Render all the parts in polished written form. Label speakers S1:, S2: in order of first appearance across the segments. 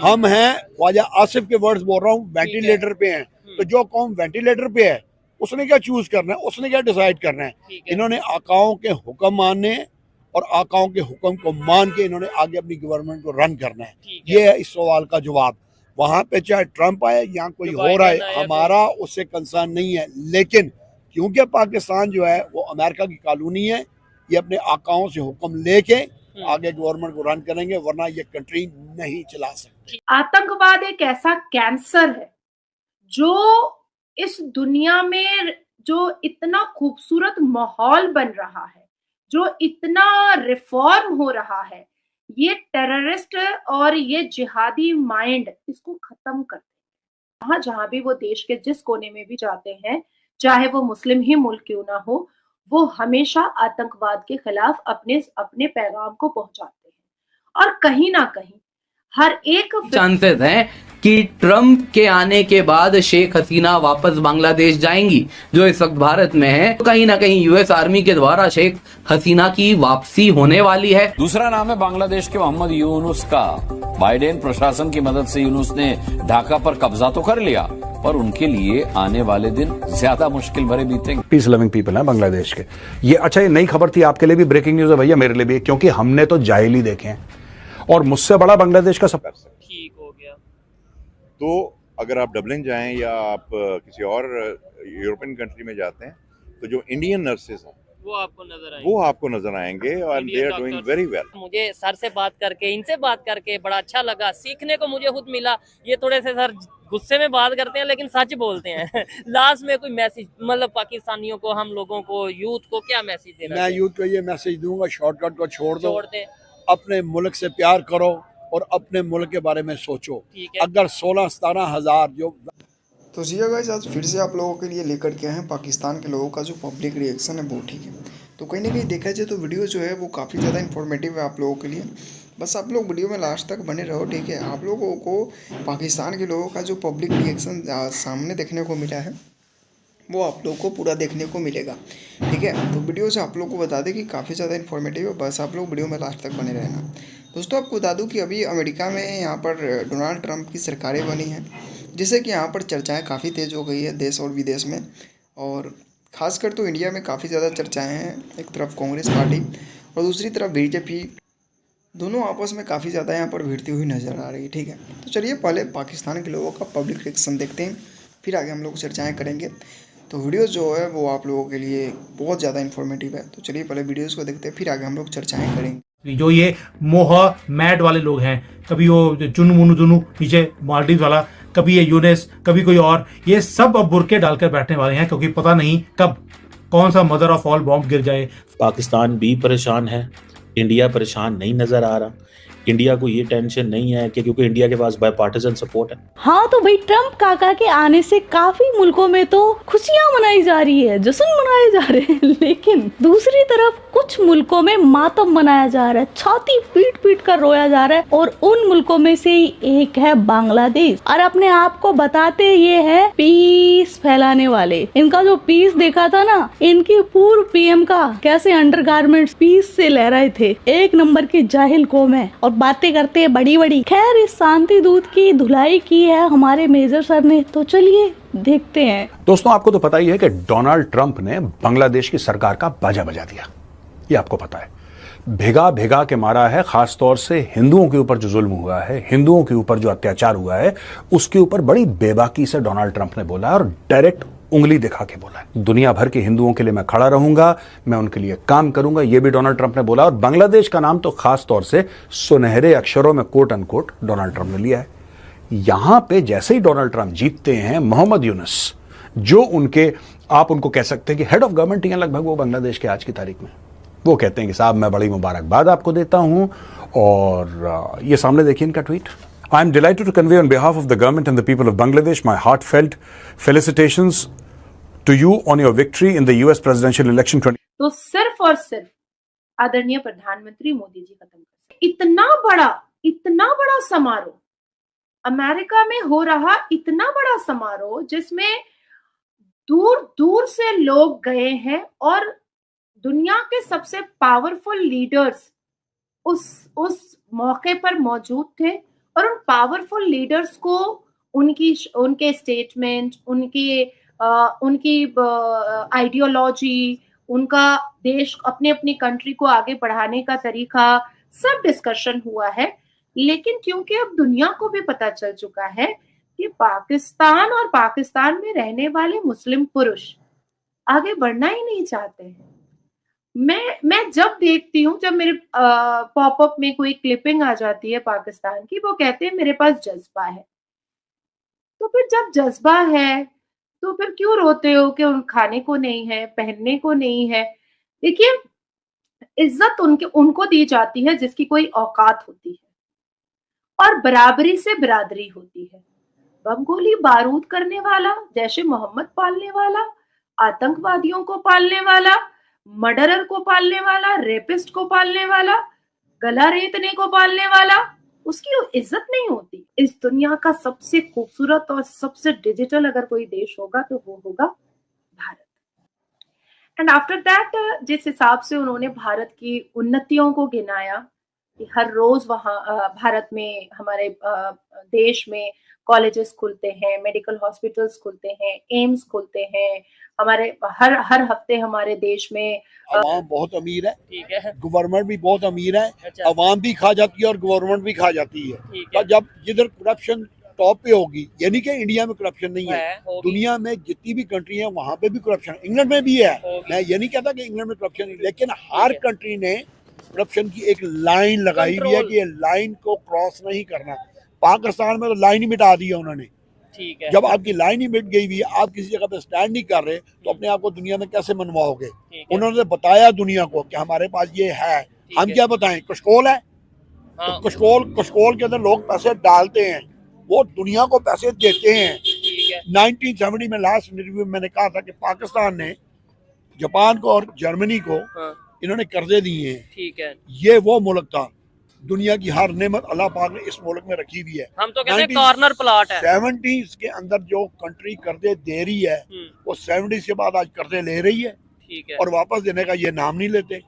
S1: हम हैं, ख्वाजा आसिफ के वर्ड्स बोल रहा हूँ, वेंटिलेटर पे हैं। तो जो कौम वेंटिलेटर पे है उसने क्या चूज करना है, उसने क्या डिसाइड करना है। इन्होंने आकाओं के हुक्म मानने और आकाओं के हुक्म को मान के इन्होंने आगे अपनी गवर्नमेंट को रन करना है। ये है इस सवाल का जवाब। वहां पे चाहे ट्रंप आए या कोई हो रहा है, हमारा उससे कंसर्न नहीं है। लेकिन क्योंकि पाकिस्तान जो है वो अमेरिका की कॉलोनी है, ये अपने आकाओं से हुक्म लेके आगे गवर्नमेंट को रन करेंगे, वरना ये कंट्री नहीं चला सकते।
S2: आतंकवाद एक ऐसा कैंसर है जो इस दुनिया में जो इतना खूबसूरत माहौल बन रहा है, जो इतना रिफॉर्म हो रहा है, ये टेररिस्ट और ये जिहादी माइंड इसको खत्म कर जहां जहां भी वो देश के जिस कोने में भी जाते हैं, चाहे वो मुस्लिम ही मुल्क क्यों ना हो, वो हमेशा आतंकवाद के खिलाफ अपने अपने पैगाम को पहुंचाते हैं। और कहीं ना कहीं हर एक
S3: चांसेस हैं कि ट्रंप के आने के बाद शेख हसीना वापस बांग्लादेश जाएंगी, जो इस वक्त भारत में है। तो कहीं ना कहीं यूएस आर्मी के द्वारा शेख हसीना की वापसी होने वाली है।
S4: दूसरा नाम है बांग्लादेश के मोहम्मद यूनुस का। बाइडेन प्रशासन की मदद से यूनुस ने ढाका पर कब्जा तो कर लिया, पर उनके लिए आने वाले दिन ज्यादा मुश्किल भरे बीतेंगे।
S5: पीस लविंग पीपल हैं बांग्लादेश के। ये अच्छा, ये नई खबर थी आपके लिए भी, ब्रेकिंग न्यूज है भैया, मेरे लिए भी, क्योंकि हमने तो जाहिली देखे हैं और मुझसे बड़ा बांग्लादेश का सब
S6: ठीक हो गया।
S7: तो अगर आप डबलिन जाएं या आप किसी और यूरोपियन कंट्री में जाते हैं, तो जो इंडियन नर्सेज हैं वो आपको नजर आएंगे और they are doing very well.
S6: मुझे सर से बात करके, इनसे बात करके बड़ा अच्छा लगा, सीखने को मुझे खुद मिला। ये थोड़े से सर गुस्से में बात करते हैं लेकिन सच बोलते हैं। लास्ट में कोई मैसेज, मतलब पाकिस्तानियों को, हम लोगों को, यूथ को क्या मैसेज देना?
S1: मैं यूथ को ये मैसेज दूंगा, शॉर्टकट को छोड़ दो, अपने मुल्क से प्यार करो और अपने मुल्क के बारे में सोचो। अगर 16-17 हजार जो
S8: तो जी गाइस, आज फिर से आप लोगों के लिए लेकर के आए हैं पाकिस्तान के लोगों का जो पब्लिक रिएक्शन है वो ठीक है। तो कहीं ना कहीं देखा जाए तो वीडियो जो है वो काफ़ी ज़्यादा इन्फॉर्मेटिव है आप लोगों के लिए। बस आप लोग वीडियो में लास्ट तक बने रहो, ठीक है। आप लोगों को पाकिस्तान के लोगों का जो पब्लिक रिएक्शन सामने देखने को मिला है वो आप लोग को पूरा देखने को मिलेगा, ठीक है। तो वीडियो से आप लोग को बता दें कि काफ़ी ज़्यादा इन्फॉर्मेटिव है, बस आप लोग वीडियो में लास्ट तक बने रहना। दोस्तों, आपको बता दूं कि अभी अमेरिका में यहाँ पर डोनाल्ड ट्रंप की सरकारें बनी हैं, जिससे कि यहाँ पर चर्चाएं काफ़ी तेज़ हो गई है देश और विदेश में। और ख़ासकर तो इंडिया में काफ़ी ज़्यादा चर्चाएँ हैं। एक तरफ कांग्रेस पार्टी और दूसरी तरफ बीजेपी, दोनों आपस में काफ़ी ज़्यादा यहाँ पर भिड़ती हुई नज़र आ रही है, ठीक है। तो चलिए पहले पाकिस्तान के लोगों का पब्लिक रिएक्शन देखते हैं, फिर आगे हम लोग चर्चाएँ करेंगे। तो वीडियो जो है वो आप लोगों के लिए बहुत ज़्यादा इन्फॉर्मेटिव है। तो चलिए पहले वीडियोस को देखते हैं, फिर आगे हम लोग चर्चाएं करेंगे।
S9: जो ये मोह मैड वाले लोग हैं, कभी वो चुनु मुनु दुनु नीचे मालदीव वाला, कभी ये यूनेस, कभी कोई और, ये सब अब बुरके डालकर बैठने वाले हैं, क्योंकि पता नहीं कब कौन सा मदर ऑफ ऑल बॉम्ब गिर जाए।
S10: पाकिस्तान भी परेशान है, इंडिया परेशान नहीं नजर आ रहा। इंडिया को ये टेंशन नहीं है कि क्योंकि इंडिया के पास बायपार्टिसन सपोर्ट है।
S11: हाँ, तो भाई ट्रंप काका के आने से काफी मुल्कों में तो खुशियां मनाई जा रही है, जश्न मनाए जा रहे हैं, लेकिन दूसरी तरफ कुछ मुल्कों में मातम मनाया जा रहा है, छाती पीट पीट कर रोया जा रहा है। और उन मुल्कों में से ही एक है बांग्लादेश, और अपने आप को बताते ये है पीस फैलाने वाले। इनका जो पीस देखा था ना, इनकी पूर्व पीएम का कैसे अंडरगारमेंट्स पीस से लहराए थे। एक नंबर की जाहिल कौम है और बातें करते हैं बड़ी बड़ी। खैर, इस शांति दूत की धुलाई की है हमारे मेजर सर ने, तो चलिए देखते हैं।
S5: दोस्तों, आपको तो पता ही है कि डोनाल्ड ट्रंप ने बांग्लादेश की सरकार का बाजा बजा दिया, ये आपको पता है। भिगा भिगा के मारा है, खासतौर से हिंदुओं के ऊपर जो जुल्म हुआ है, हिंदुओं के ऊपर जो अत्याचार हुआ है, उसके ऊपर बड़ी बेबाकी से डोनाल्ड ट्रंप ने बोला और डायरेक्ट उंगली दिखा के बोला है, दुनिया भर के हिंदुओं के लिए मैं खड़ा रहूंगा, मैं उनके लिए काम करूंगा, ये भी डोनाल्ड ट्रंप ने बोला। और बांग्लादेश का नाम तो खास तौर से सुनहरे अक्षरों में कोट अनकोट डोनाल्ड ट्रंप ने लिया है। यहां पे जैसे ही डोनाल्ड ट्रंप जीतते हैं, मोहम्मद यूनुस, जो उनके, आप उनको कह सकते हैं कि हेड ऑफ गवर्नमेंट ही हैं लगभग वो बांग्लादेश के आज की तारीख में, वो कहते हैं कि साहब मैं बड़ी मुबारकबाद आपको देता हूं। और ये सामने देखिए इनका tweet. I am delighted to convey on behalf of the government and the people of Bangladesh my heartfelt felicitations to you on your victory in the US presidential election 20।
S2: तो सिर्फ और सिर्फ आदरणीय प्रधानमंत्री मोदी जी खत्म कर, इतना बड़ा समारोह अमेरिका में हो रहा, इतना बड़ा समारोह जिसमें दूर दूर से लोग गए हैं और दुनिया के सबसे पावरफुल लीडर्स उस मौके पर मौजूद थे। और उन पावरफुल लीडर्स को उनके स्टेटमेंट, उनकी आइडियोलॉजी, उनका देश अपने अपनी कंट्री को आगे बढ़ाने का तरीका, सब डिस्कशन हुआ है। लेकिन क्योंकि अब दुनिया को भी पता चल चुका है कि पाकिस्तान और पाकिस्तान में रहने वाले मुस्लिम पुरुष आगे बढ़ना ही नहीं चाहते हैं। मैं जब देखती हूँ, जब मेरे पॉपअप में कोई क्लिपिंग आ जाती है पाकिस्तान की, वो कहते हैं मेरे पास जज्बा है। तो फिर जब जज्बा है तो फिर क्यों रोते हो कि उन खाने को नहीं है, पहनने को नहीं है? देखिए, इज्जत उनको दी जाती है जिसकी कोई औकात होती है और बराबरी से बिरादरी होती है। बम गोली बारूद करने वाला, जैश ए मोहम्मद पालने वाला, आतंकवादियों को पालने वाला, मर्डरर को पालने वाला, रेपिस्ट को पालने वाला, गला रेतने को पालने वाला, उसकी इज्जत नहीं होती। इस दुनिया का सबसे खूबसूरत और सबसे डिजिटल अगर कोई देश होगा तो वो होगा भारत। एंड आफ्टर दैट, जिस हिसाब से उन्होंने भारत की उन्नतियों को गिनाया कि हर रोज वहाँ भारत में, हमारे देश में कॉलेजेस खुलते हैं, मेडिकल हॉस्पिटल्स खुलते हैं, एम्स खुलते हैं, हमारे हर हफ्ते हमारे देश में
S1: अवाम बहुत अमीर है,
S6: ठीक है,
S1: गवर्नमेंट भी बहुत अमीर है,
S6: अच्छा,
S1: अवाम भी खा जाती है और गवर्नमेंट भी खा जाती है।
S6: ठीक है,
S1: पर जब जिधर करप्शन टॉप पे होगी, यानी कि इंडिया में करप्शन नहीं है,
S6: होगी,
S1: दुनिया में जितनी भी कंट्री है वहां पे भी करप्शन, इंग्लैंड में भी है।
S6: होगी,
S1: मैं ये नहीं कहता कि इंग्लैंड में करप्शन नहीं, लेकिन हर कंट्री ने करप्शन की एक लाइन लगाई हुई है कि ये लाइन को क्रॉस नहीं करना। पाकिस्तान में तो लाइन ही मिटा दी है उन्होंने।
S6: ठीक है,
S1: जब आपकी लाइन ही मिट गई हुई है, आप किसी जगह पे स्टैंड नहीं कर रहे, तो अपने आप को दुनिया में कैसे मनवाओगे?
S6: ठीक है,
S1: उन्होंने बताया दुनिया को कि हमारे पास ये है, हम
S6: है।
S1: क्या बताएं? कशकोल है,
S6: हाँ,
S1: तो कशकोल के अंदर लोग पैसे डालते हैं, वो दुनिया को पैसे देते हैं।
S6: ठीक है,
S1: 1970 में लास्ट इंटरव्यू में मैंने कहा था कि पाकिस्तान ने जापान को और जर्मनी को
S6: हाँ,
S1: इन्होंने कर्जे दिए हैं।
S6: ठीक है,
S1: ये वो मुल्क था, दुनिया की हर नेमत अल्लाह पाक ने इस मुल्क में रखी हुई है।
S6: हम तो कहते हैं कॉर्नर प्लॉट है।
S1: 70s के अंदर जो कंट्री कर्जे दे रही है, वो 70s के बाद आज कर्जे ले रही है,
S6: ठीक है,
S1: और वापस देने का ये नाम नहीं लेते।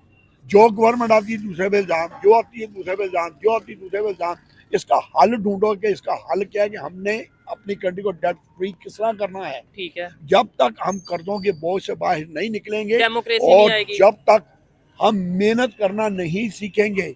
S1: जो गवर्नमेंट आती है दूसरे पे इल्जाम, जो आती है दूसरे पे इल्जाम, जो आती है दूसरे पे इल्जाम। इसका हल ढूंढो कि इसका हल क्या है कि हमने अपनी कंट्री को डेट फ्री किस तरह करना है।
S6: ठीक है,
S1: जब तक हम कर्जों के बोझ से बाहर नहीं निकलेंगे
S6: डेमोक्रेसी नहीं
S1: और
S6: आएगी,
S1: जब तक हम मेहनत करना नहीं सीखेंगे,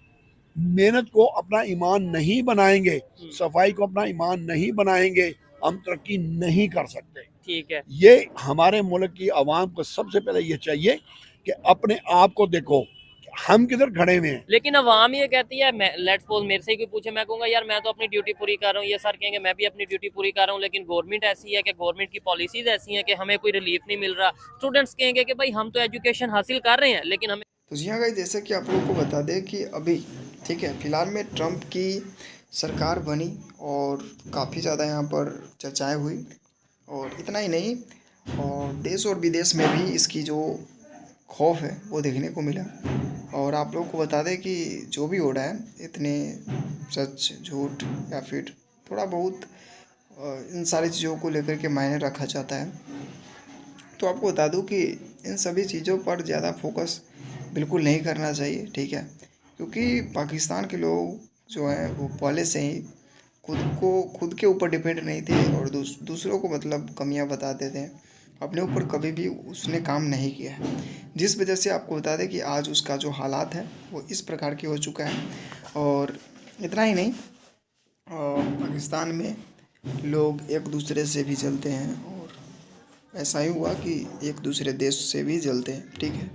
S1: मेहनत को अपना ईमान नहीं बनाएंगे, सफाई को अपना ईमान नहीं बनाएंगे, हम तरक्की नहीं कर सकते।
S6: ठीक है,
S1: ये हमारे मुल्क की आवाम को सबसे पहले ये चाहिए कि अपने आप को देखो कि हम किधर खड़े हुए हैं।
S6: लेकिन अवाम ये कहती है, मैं लेट्स सपोज मेरे से ही कोई पूछे, मैं कहूंगा यार मैं तो अपनी ड्यूटी पूरी कर रहा हूँ, ये सर कहेंगे मैं भी अपनी ड्यूटी पूरी कर रहा हूँ, लेकिन गवर्नमेंट ऐसी है कि गवर्नमेंट की पॉलिसीज ऐसी हैं कि हमें कोई रिलीफ नहीं मिल रहा। स्टूडेंट्स कहेंगे कि भाई हम तो एजुकेशन हासिल कर रहे हैं लेकिन हमें।
S8: तो जी हाँ गाइस, जैसे कि आप लोगों को बता दें कि अभी ठीक है, फिलहाल में ट्रम्प की सरकार बनी और काफ़ी ज़्यादा यहाँ पर चर्चाएं हुई, और इतना ही नहीं, और देश और विदेश में भी इसकी जो खौफ है वो देखने को मिला। और आप लोगों को बता दें कि जो भी हो रहा है, इतने सच झूठ या फिर थोड़ा बहुत इन सारी चीज़ों को लेकर के मायने रखा जाता है। तो आपको बता दूं कि इन सभी चीज़ों पर ज़्यादा फोकस बिल्कुल नहीं करना चाहिए, ठीक है, क्योंकि पाकिस्तान के लोग जो हैं वो पहले से ही खुद के ऊपर डिपेंड नहीं थे और दूसरों को मतलब कमियां बताते थे, अपने ऊपर कभी भी उसने काम नहीं किया है, जिस वजह से आपको बता दें कि आज उसका जो हालात है वो इस प्रकार की हो चुका है। और इतना ही नहीं, पाकिस्तान में लोग एक दूसरे से भी जलते हैं, और ऐसा ही हुआ कि एक दूसरे देश से भी जलते हैं, ठीक है।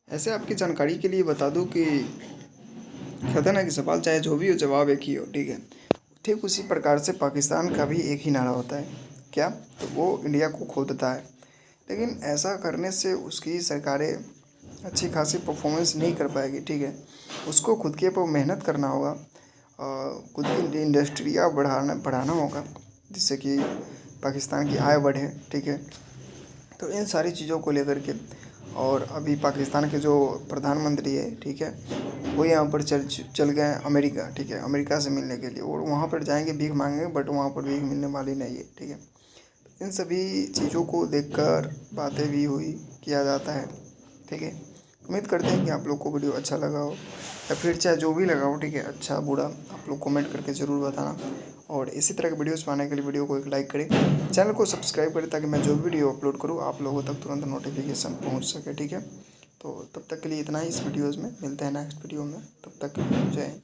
S8: ऐसे आपकी जानकारी के लिए बता दूं कि कहते हैं ना कि सवाल चाहे जो भी हो जवाब एक ही हो, ठीक है। ठीक उसी प्रकार से पाकिस्तान का भी एक ही नारा होता है, क्या? तो वो इंडिया को खोदता है, लेकिन ऐसा करने से उसकी सरकारें अच्छी खासी परफॉर्मेंस नहीं कर पाएगी, ठीक है। उसको खुद के ऊपर मेहनत करना होगा, खुद की इंडस्ट्रिया बढ़ाना होगा, जिससे कि पाकिस्तान की आय बढ़े, ठीक है। तो इन सारी चीज़ों को लेकर के, और अभी पाकिस्तान के जो प्रधानमंत्री है, ठीक है, वो यहाँ पर चल गए अमेरिका, ठीक है, अमेरिका से मिलने के लिए, और वहाँ पर जाएंगे भीख मांगेंगे, बट वहाँ पर भीख मिलने वाली नहीं है, ठीक है। इन सभी चीज़ों को देखकर बातें भी हुई किया जाता है, ठीक है। उम्मीद करते हैं कि आप लोग को वीडियो अच्छा लगा हो या फिर चाहे जो भी लगा हो, ठीक है, अच्छा बुरा आप लोग कमेंट करके ज़रूर बताना। और इसी तरह के वीडियोस पाने के लिए वीडियो को एक लाइक करें, चैनल को सब्सक्राइब करें ताकि मैं जो वीडियो अपलोड करूँ आप लोगों तक तुरंत नोटिफिकेशन पहुँच सके, ठीक है। तो तब तक के लिए इतना ही इस वीडियोज़ में, मिलते हैं नेक्स्ट वीडियो में, तब तक के लिए जय हिंद।